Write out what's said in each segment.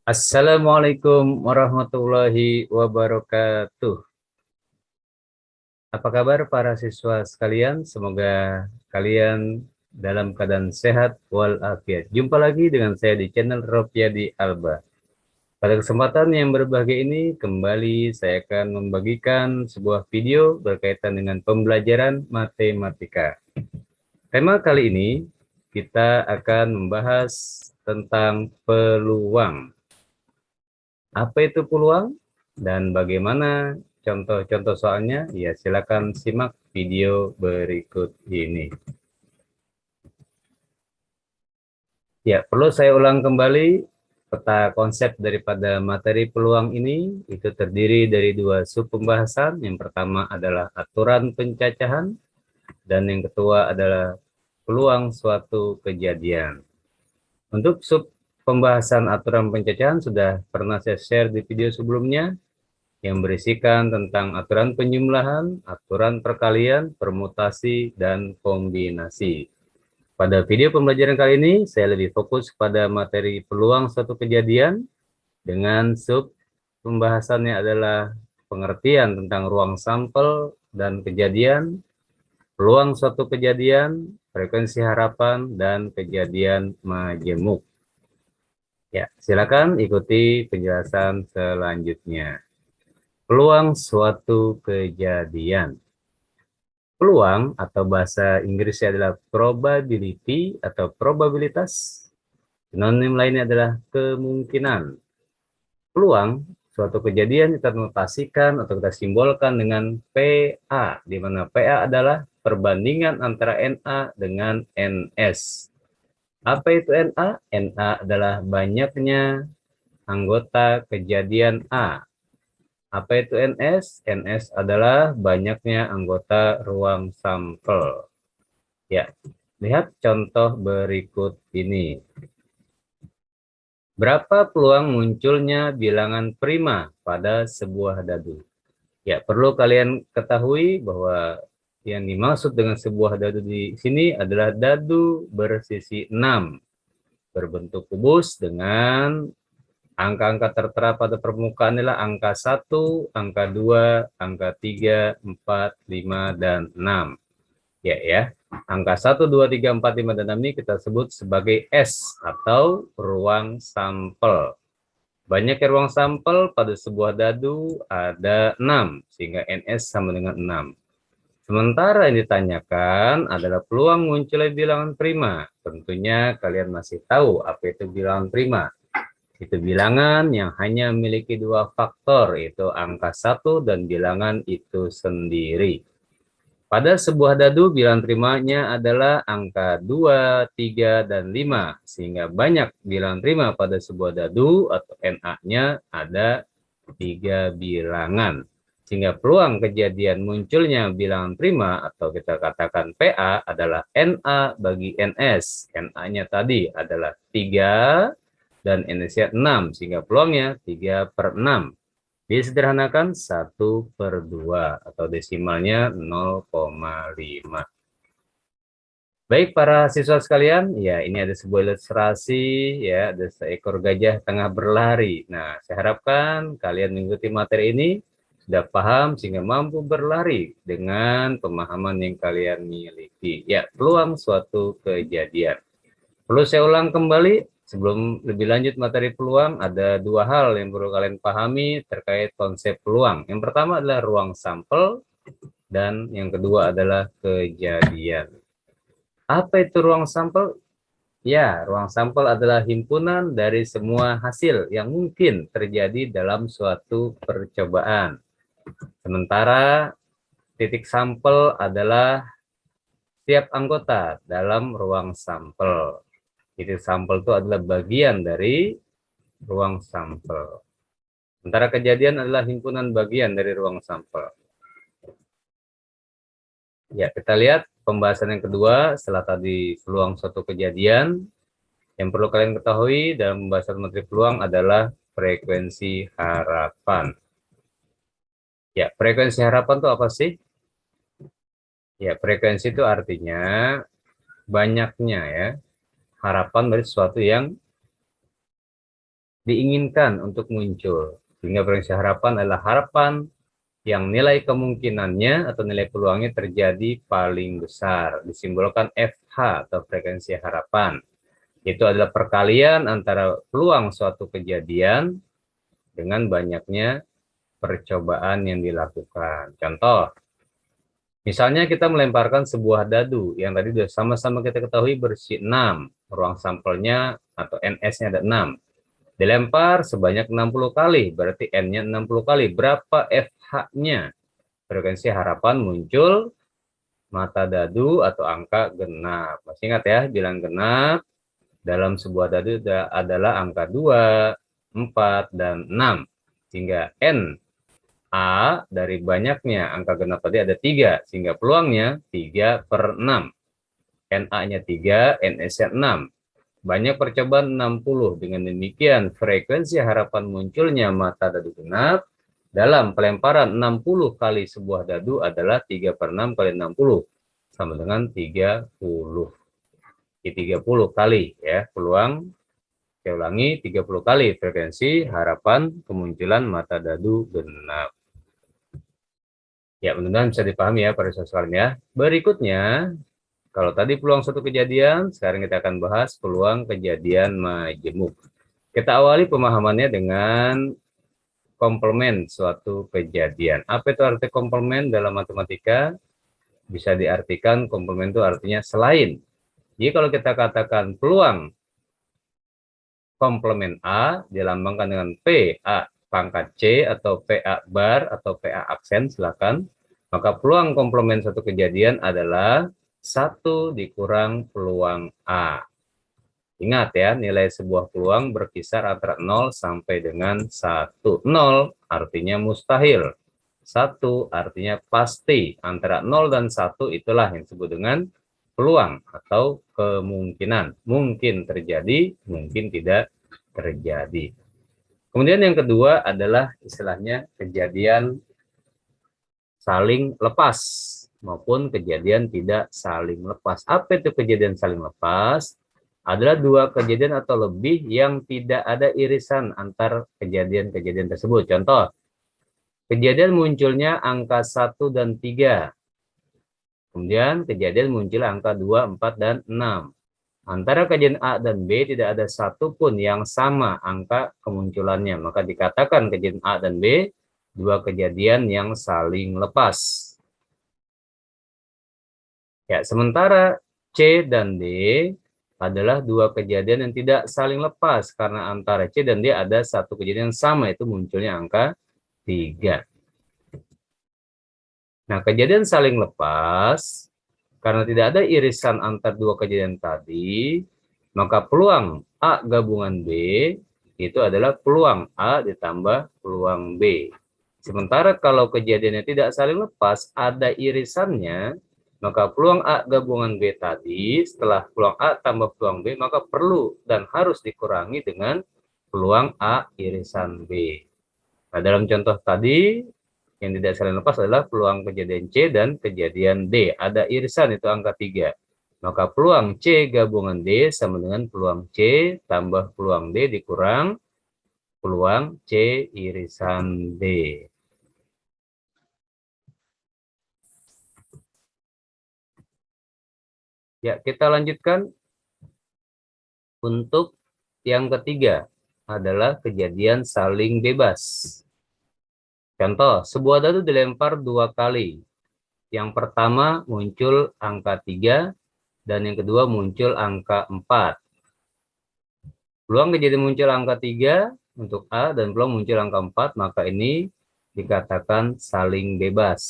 Assalamualaikum warahmatullahi wabarakatuh. Apa kabar para siswa sekalian? Semoga kalian dalam keadaan sehat walafiat. Jumpa lagi dengan saya di channel Ropiadi Alba. Pada kesempatan yang berbahagia ini, kembali saya akan membagikan sebuah video berkaitan dengan pembelajaran matematika. Tema kali ini kita akan membahas tentang peluang. Apa itu peluang dan bagaimana contoh-contoh soalnya? Ya, silakan simak video berikut ini. Ya, perlu saya ulang kembali, peta konsep daripada materi peluang ini itu terdiri dari dua sub pembahasan. Yang pertama adalah aturan pencacahan dan yang kedua adalah peluang suatu kejadian. Untuk sub pembahasan aturan pencacahan sudah pernah saya share di video sebelumnya, yang berisikan tentang aturan penjumlahan, aturan perkalian, permutasi, dan kombinasi. Pada video pembelajaran kali ini, saya lebih fokus pada materi peluang suatu kejadian dengan sub pembahasannya adalah pengertian tentang ruang sampel dan kejadian, peluang suatu kejadian, frekuensi harapan, dan kejadian majemuk. Ya, silakan ikuti penjelasan selanjutnya. Peluang suatu kejadian. Peluang atau bahasa Inggrisnya adalah probability atau probabilitas. Sinonim lainnya adalah kemungkinan. Peluang suatu kejadian kita notasikan atau kita simbolkan dengan PA, di mana PA adalah perbandingan antara NA dengan NS. Apa itu NA? NA adalah banyaknya anggota kejadian A. Apa itu NS? NS adalah banyaknya anggota ruang sampel. Ya, lihat contoh berikut ini. Berapa peluang munculnya bilangan prima pada sebuah dadu? Ya, perlu kalian ketahui bahwa yang dimaksud dengan sebuah dadu di sini adalah dadu bersisi 6, berbentuk kubus dengan angka-angka tertera pada permukaan adalah angka 1, angka 2, angka 3, 4, 5, dan 6. Ya. Angka 1, 2, 3, 4, 5, dan 6 ini kita sebut sebagai S atau ruang sampel. Banyaknya ruang sampel pada sebuah dadu ada 6, sehingga NS sama dengan 6. Sementara yang ditanyakan adalah peluang munculnya bilangan prima. Tentunya kalian masih tahu apa itu bilangan prima. Itu bilangan yang hanya memiliki dua faktor, yaitu angka 1 dan bilangan itu sendiri. Pada sebuah dadu, bilangan primanya adalah angka 2, 3, dan 5. Sehingga banyak bilangan prima pada sebuah dadu atau NA-nya ada 3 bilangan. Sehingga peluang kejadian munculnya bilangan prima atau kita katakan PA adalah NA bagi NS. NA-nya tadi adalah 3 dan NS-nya 6, sehingga peluangnya 3/6. Disederhanakan 1/2 atau desimalnya 0,5. Baik para siswa sekalian, ya ini ada sebuah ilustrasi, ya ada seekor gajah tengah berlari. Nah, saya harapkan kalian mengikuti materi ini sudah paham sehingga mampu berlari dengan pemahaman yang kalian miliki. Ya, peluang suatu kejadian. Perlu saya ulang kembali, sebelum lebih lanjut materi peluang, ada dua hal yang perlu kalian pahami terkait konsep peluang. Yang pertama adalah ruang sampel, dan yang kedua adalah kejadian. Apa itu ruang sampel? Ya, ruang sampel adalah himpunan dari semua hasil yang mungkin terjadi dalam suatu percobaan. Sementara titik sampel adalah setiap anggota dalam ruang sampel. Titik sampel itu adalah bagian dari ruang sampel. Sementara kejadian adalah himpunan bagian dari ruang sampel. Ya, kita lihat pembahasan yang kedua setelah tadi peluang suatu kejadian. Yang perlu kalian ketahui dalam pembahasan materi peluang adalah frekuensi harapan. Ya, frekuensi harapan itu apa sih? Ya, frekuensi itu artinya banyaknya ya harapan dari sesuatu yang diinginkan untuk muncul. Sehingga frekuensi harapan adalah harapan yang nilai kemungkinannya atau nilai peluangnya terjadi paling besar. Disimbolkan FH atau frekuensi harapan. Itu adalah perkalian antara peluang suatu kejadian dengan banyaknya percobaan yang dilakukan. Contoh, misalnya kita melemparkan sebuah dadu yang tadi sudah sama-sama kita ketahui bersih 6. Ruang sampelnya atau NS-nya ada 6. Dilempar sebanyak 60 kali, berarti N-nya 60 kali. Berapa FH-nya? Frekuensi harapan muncul mata dadu atau angka genap. Masih ingat ya, bilang genap dalam sebuah dadu adalah angka 2, 4, dan 6. Sehingga N A dari banyaknya angka genap tadi ada 3, sehingga peluangnya 3/6. NA-nya 3, NS-nya 6. Banyak percobaan 60. Dengan demikian, frekuensi harapan munculnya mata dadu genap dalam pelemparan 60 kali sebuah dadu adalah 3/6 kali 60. Sama dengan 30. 30 kali ya peluang. Saya ulangi, 30 kali frekuensi harapan kemunculan mata dadu genap. Ya, mudah-mudahan bisa dipahami ya para siswa sekalian ya. Berikutnya, kalau tadi peluang suatu kejadian, sekarang kita akan bahas peluang kejadian majemuk. Kita awali pemahamannya dengan komplement suatu kejadian. Apa itu arti komplement dalam matematika? Bisa diartikan komplement itu artinya selain. Jadi kalau kita katakan peluang komplement A dilambangkan dengan PA pangkat C atau PA bar atau PA aksen, silakan. Maka peluang komplement satu kejadian adalah 1 dikurang peluang A. Ingat ya, nilai sebuah peluang berkisar antara 0 sampai dengan 1. 0 artinya mustahil. 1 artinya pasti. Antara 0 dan 1 itulah yang disebut dengan peluang atau kemungkinan. Mungkin terjadi, mungkin tidak terjadi. Kemudian yang kedua adalah istilahnya kejadian saling lepas maupun kejadian tidak saling lepas. Apa itu kejadian saling lepas? Adalah 2 kejadian atau lebih yang tidak ada irisan antar kejadian-kejadian tersebut. Contoh, kejadian munculnya angka 1 dan 3. Kemudian kejadian muncul angka 2, 4, dan 6. Antara kejadian A dan B tidak ada satupun yang sama angka kemunculannya. Maka dikatakan kejadian A dan B 2 kejadian yang saling lepas. Ya, sementara C dan D adalah 2 kejadian yang tidak saling lepas karena antara C dan D ada satu kejadian yang sama, itu munculnya angka 3. Nah, kejadian saling lepas karena tidak ada irisan antar 2 kejadian tadi, maka peluang A gabungan B itu adalah peluang A ditambah peluang B. Sementara kalau kejadiannya tidak saling lepas, ada irisannya, maka peluang A gabungan B tadi, setelah peluang A tambah peluang B, maka perlu dan harus dikurangi dengan peluang A irisan B. Nah, dalam contoh tadi, yang tidak saling lepas adalah peluang kejadian C dan kejadian D. Ada irisan, itu angka 3. Maka peluang C gabungan D sama dengan peluang C tambah peluang D dikurang peluang C irisan D. Ya, kita lanjutkan untuk yang ketiga adalah kejadian saling bebas. Contoh, sebuah dadu dilempar 2 kali. Yang pertama muncul angka 3 dan yang kedua muncul angka 4. Peluang kejadian muncul angka 3 untuk A dan peluang muncul angka 4, maka ini dikatakan saling bebas.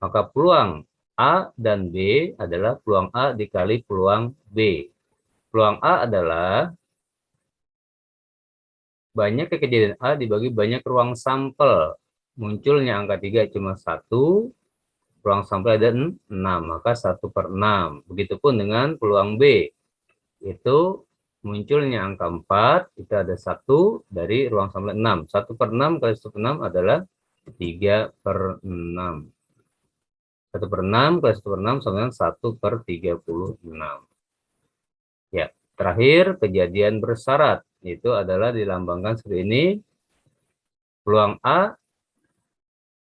Maka peluang A dan B adalah peluang A dikali peluang B. Peluang A adalah banyak kejadian A dibagi banyak ruang sampel. Munculnya angka 3 cuma 1, ruang sampel ada 6, maka 1/6. Begitupun dengan peluang B. Itu munculnya angka 4, itu ada 1 dari ruang sampel 6. 1/6 kali 1/6 adalah 3/6. 1/6 kali 1/6 sama dengan 1/36. Ya, Terakhir, kejadian bersyarat. Itu adalah dilambangkan seperti ini. Peluang A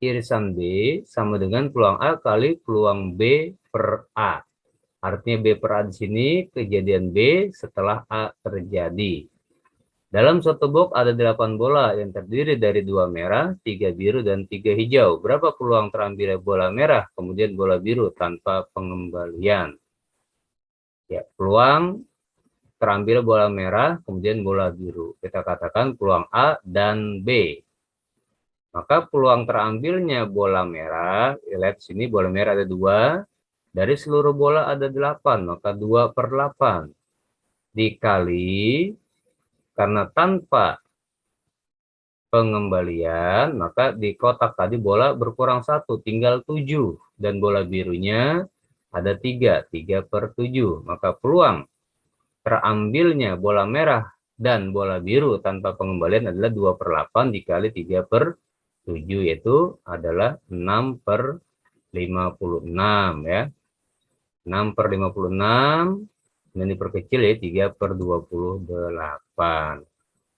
irisan B sama dengan peluang A kali peluang B per A. Artinya B per A di sini kejadian B setelah A terjadi. Dalam suatu box ada 8 bola yang terdiri dari 2 merah, 3 biru, dan 3 hijau. Berapa peluang terambilnya bola merah, kemudian bola biru tanpa pengembalian? Ya, peluang terambil bola merah, kemudian bola biru. Kita katakan peluang A dan B. Maka peluang terambilnya bola merah, lihat sini bola merah ada 2, dari seluruh bola ada 8, maka 2 per 8. Dikali, karena tanpa pengembalian, maka di kotak tadi bola berkurang 1, tinggal 7. Dan bola birunya ada 3, 3 per 7. Maka peluang terambilnya bola merah dan bola biru tanpa pengembalian adalah 2 per 8 dikali 3 per 7, yaitu adalah 6 per 56 ya. 6 per 56 dan diperkecil ya 3 per 28.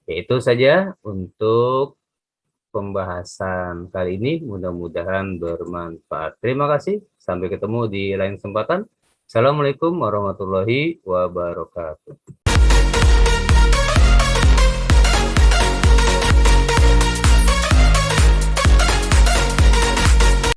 Ya, itu saja untuk pembahasan kali ini. Mudah-mudahan bermanfaat. Terima kasih. Sampai ketemu di lain kesempatan. Assalamualaikum warahmatullahi wabarakatuh.